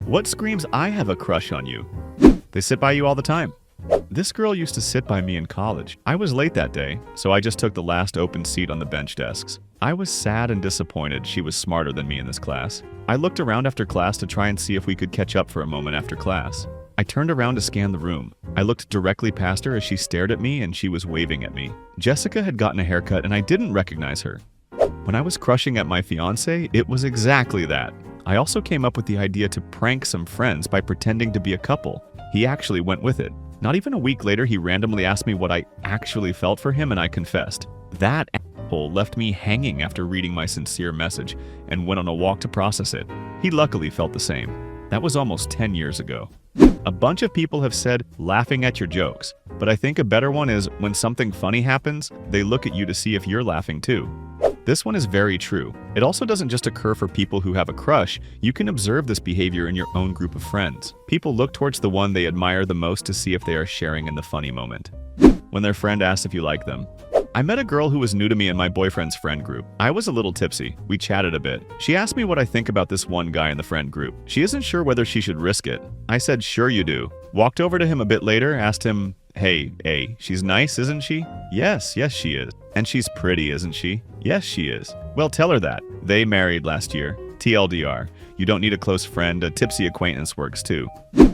What screams I have a crush on you? They sit by you all the time. This girl used to sit by me in college. I was late that day, so I just took the last open seat on the bench desks. I was sad and disappointed she was smarter than me in this class. I looked around after class to try and see if we could catch up for a moment after class. I turned around to scan the room. I looked directly past her as she stared at me and she was waving at me. Jessica had gotten a haircut and I didn't recognize her. When I was crushing at my fiancé, it was exactly that. I also came up with the idea to prank some friends by pretending to be a couple. He actually went with it. Not even a week later, he randomly asked me what I actually felt for him and I confessed. That asshole left me hanging after reading my sincere message and went on a walk to process it. He luckily felt the same. That was almost 10 years ago. A bunch of people have said laughing at your jokes, but I think a better one is when something funny happens, they look at you to see if you're laughing too. This one is very true. It also doesn't just occur for people who have a crush. You can observe this behavior in your own group of friends. People look towards the one they admire the most to see if they are sharing in the funny moment. When their friend asks if you like them. I met a girl who was new to me in my boyfriend's friend group. I was a little tipsy. We chatted a bit. She asked me what I think about this one guy in the friend group. She isn't sure whether she should risk it. I said, sure you do. Walked over to him a bit later, asked him, hey, she's nice, isn't she? Yes, she is. And she's pretty, isn't she? Yes, she is. Well, tell her that. They married last year. TLDR. You don't need a close friend, a tipsy acquaintance works too.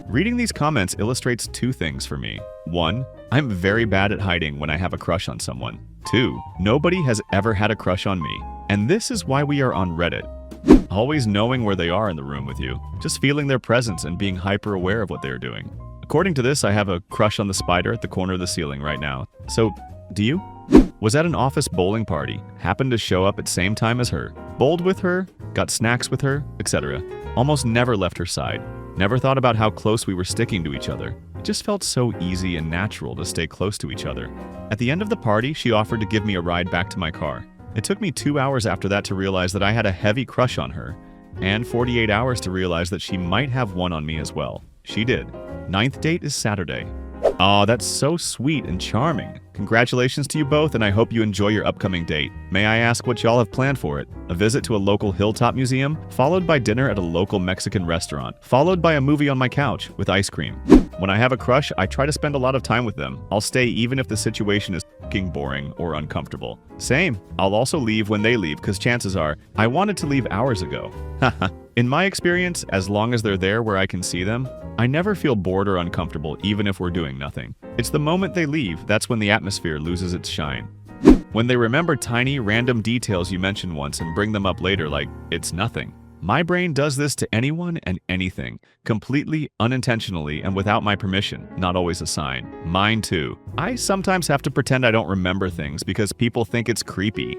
Reading these comments illustrates two things for me. 1. I'm very bad at hiding when I have a crush on someone. 2. Nobody has ever had a crush on me. And this is why we are on Reddit. Always knowing where they are in the room with you. Just feeling their presence and being hyper aware of what they are doing. According to this, I have a crush on the spider at the corner of the ceiling right now. So, do you? Was at an office bowling party, happened to show up at same time as her, bowled with her, got snacks with her, etc. Almost never left her side. Never thought about how close we were sticking to each other. It just felt so easy and natural to stay close to each other. At the end of the party, she offered to give me a ride back to my car. It took me 2 hours after that to realize that I had a heavy crush on her, and 48 hours to realize that she might have one on me as well. She did. 9th date is Saturday. Aw, that's so sweet and charming. Congratulations to you both, and I hope you enjoy your upcoming date. May I ask what y'all have planned for it? A visit to a local hilltop museum, followed by dinner at a local Mexican restaurant, followed by a movie on my couch with ice cream. When I have a crush, I try to spend a lot of time with them. I'll stay even if the situation is f***ing boring or uncomfortable. Same. I'll also leave when they leave, because chances are, I wanted to leave hours ago. Haha. In my experience, as long as they're there where I can see them, I never feel bored or uncomfortable even if we're doing nothing. It's the moment they leave that's when the atmosphere loses its shine. When they remember tiny, random details you mentioned once and bring them up later like it's nothing. My brain does this to anyone and anything, completely, unintentionally, and without my permission, not always a sign. Mine too. I sometimes have to pretend I don't remember things because people think it's creepy.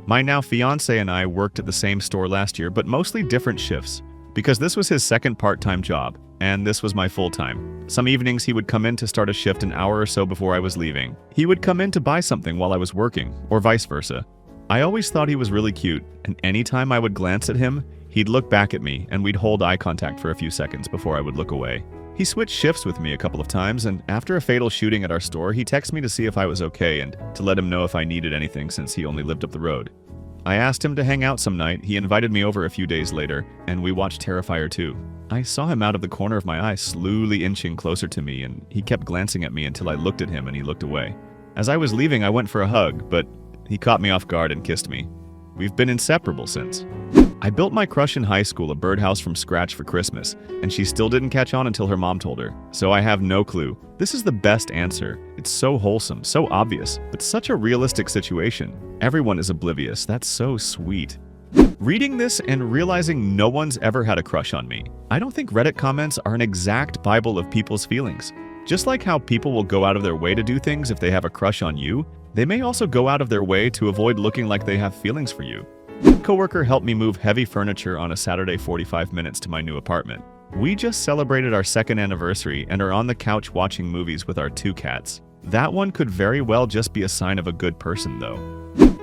My now fiance and I worked at the same store last year, but mostly different shifts, because this was his second part-time job, and this was my full-time. Some evenings he would come in to start a shift an hour or so before I was leaving. He would come in to buy something while I was working, or vice versa. I always thought he was really cute, and anytime I would glance at him, he'd look back at me, and we'd hold eye contact for a few seconds before I would look away. He switched shifts with me a couple of times, and after a fatal shooting at our store, he texted me to see if I was okay and to let him know if I needed anything since he only lived up the road. I asked him to hang out some night, he invited me over a few days later, and we watched Terrifier 2. I saw him out of the corner of my eye slowly inching closer to me, and he kept glancing at me until I looked at him and he looked away. As I was leaving, I went for a hug, but he caught me off guard and kissed me. We've been inseparable since. I built my crush in high school a birdhouse from scratch for Christmas, and she still didn't catch on until her mom told her, so I have no clue. This is the best answer. It's so wholesome, so obvious, but such a realistic situation. Everyone is oblivious. That's so sweet. Reading this and realizing no one's ever had a crush on me. I don't think Reddit comments are an exact Bible of people's feelings. Just like how people will go out of their way to do things if they have a crush on you, they may also go out of their way to avoid looking like they have feelings for you. Coworker helped me move heavy furniture on a Saturday 45 minutes to my new apartment. We just celebrated our 2nd anniversary and are on the couch watching movies with our 2 cats. That one could very well just be a sign of a good person though.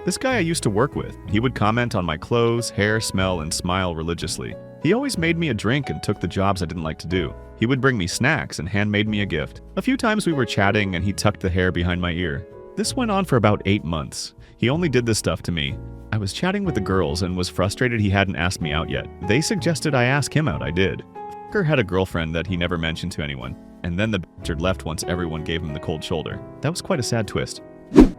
This guy I used to work with, he would comment on my clothes, hair, smell, and smile religiously. He always made me a drink and took the jobs I didn't like to do. He would bring me snacks and handmade me a gift. A few times we were chatting and he tucked the hair behind my ear. This went on for about 8 months. He only did this stuff to me. I was chatting with the girls and was frustrated he hadn't asked me out yet. They suggested I ask him out, I did. Kerr had a girlfriend that he never mentioned to anyone, and then the bastard left once everyone gave him the cold shoulder. That was quite a sad twist.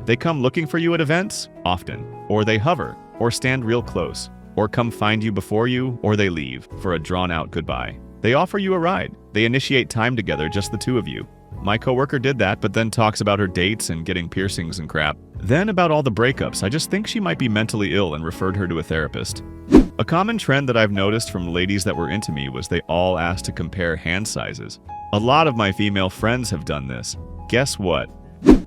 They come looking for you at events? Often. Or they hover, or stand real close, or come find you before you, or they leave for a drawn-out goodbye. They offer you a ride. They initiate time together, just the two of you. My coworker did that, but then talks about her dates and getting piercings and crap. Then about all the breakups, I just think she might be mentally ill and referred her to a therapist. A common trend that I've noticed from ladies that were into me was they all asked to compare hand sizes. A lot of my female friends have done this. Guess what?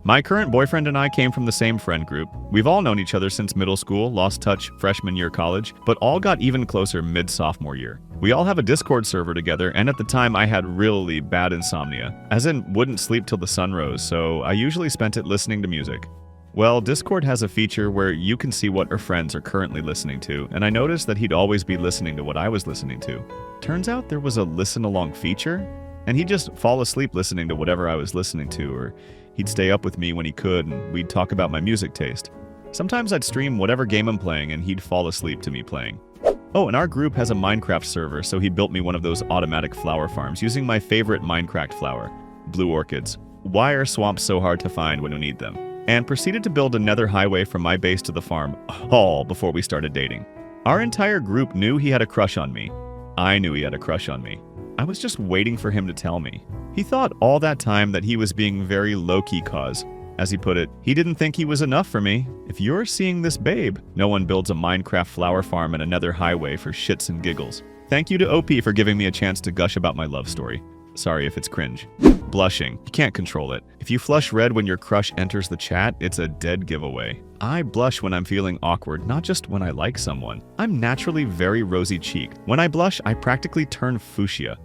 My current boyfriend and I came from the same friend group. We've all known each other since middle school, lost touch freshman year college, but all got even closer mid-sophomore year. We all have a Discord server together, and at the time I had really bad insomnia, as in wouldn't sleep till the sun rose, so I usually spent it listening to music. Well, Discord has a feature where you can see what our friends are currently listening to, and I noticed that he'd always be listening to what I was listening to. Turns out there was a listen-along feature, and he'd just fall asleep listening to whatever I was listening to, or he'd stay up with me when he could, and we'd talk about my music taste. Sometimes I'd stream whatever game I'm playing, and he'd fall asleep to me playing. Oh, and our group has a Minecraft server, so he built me one of those automatic flower farms using my favorite Minecraft flower, blue orchids. Why are swamps so hard to find when you need them? And proceeded to build a nether highway from my base to the farm, all before we started dating. Our entire group knew he had a crush on me. I knew he had a crush on me. I was just waiting for him to tell me. He thought all that time that he was being very low-key cause. As he put it, he didn't think he was enough for me. If you're seeing this babe, no one builds a Minecraft flower farm and another highway for shits and giggles. Thank you to OP for giving me a chance to gush about my love story. Sorry if it's cringe. Blushing. You can't control it. If you flush red when your crush enters the chat, it's a dead giveaway. I blush when I'm feeling awkward, not just when I like someone. I'm naturally very rosy-cheeked. When I blush, I practically turn fuchsia.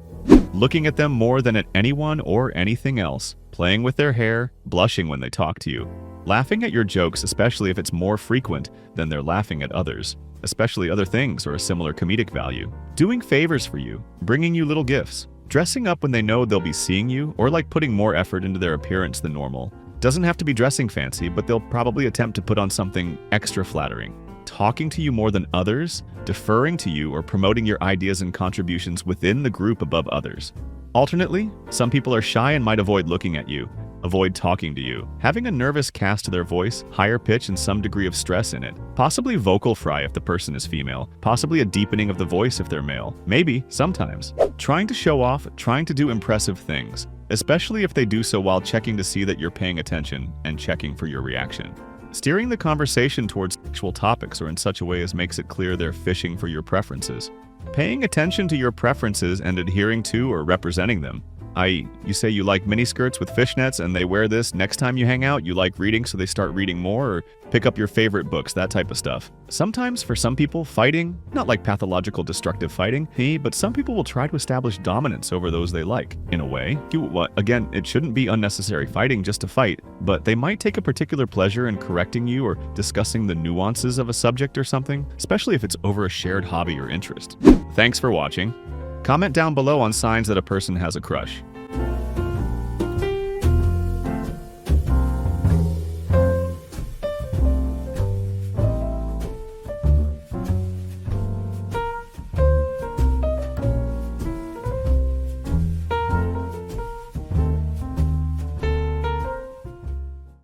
Looking at them more than at anyone or anything else. Playing with their hair, blushing when they talk to you. Laughing at your jokes, especially if it's more frequent than they're laughing at others. Especially other things or a similar comedic value. Doing favors for you. Bringing you little gifts. Dressing up when they know they'll be seeing you, or like putting more effort into their appearance than normal. Doesn't have to be dressing fancy, but they'll probably attempt to put on something extra flattering. Talking to you more than others, deferring to you, or promoting your ideas and contributions within the group above others. Alternately, some people are shy and might avoid looking at you, avoid talking to you, having a nervous cast to their voice, higher pitch and some degree of stress in it. Possibly vocal fry if the person is female, possibly a deepening of the voice if they're male, maybe, sometimes. Trying to show off, trying to do impressive things, especially if they do so while checking to see that you're paying attention and checking for your reaction. Steering the conversation towards sexual topics or in such a way as makes it clear they're fishing for your preferences. Paying attention to your preferences and adhering to or representing them. I.e., you say you like miniskirts with fishnets and they wear this next time you hang out, you like reading so they start reading more, or pick up your favorite books, that type of stuff. Sometimes, for some people, fighting, not like pathological destructive fighting, but some people will try to establish dominance over those they like, in a way. Again, it shouldn't be unnecessary fighting just to fight, but they might take a particular pleasure in correcting you or discussing the nuances of a subject or something, especially if it's over a shared hobby or interest. Thanks for watching. Comment down below on signs that a person has a crush.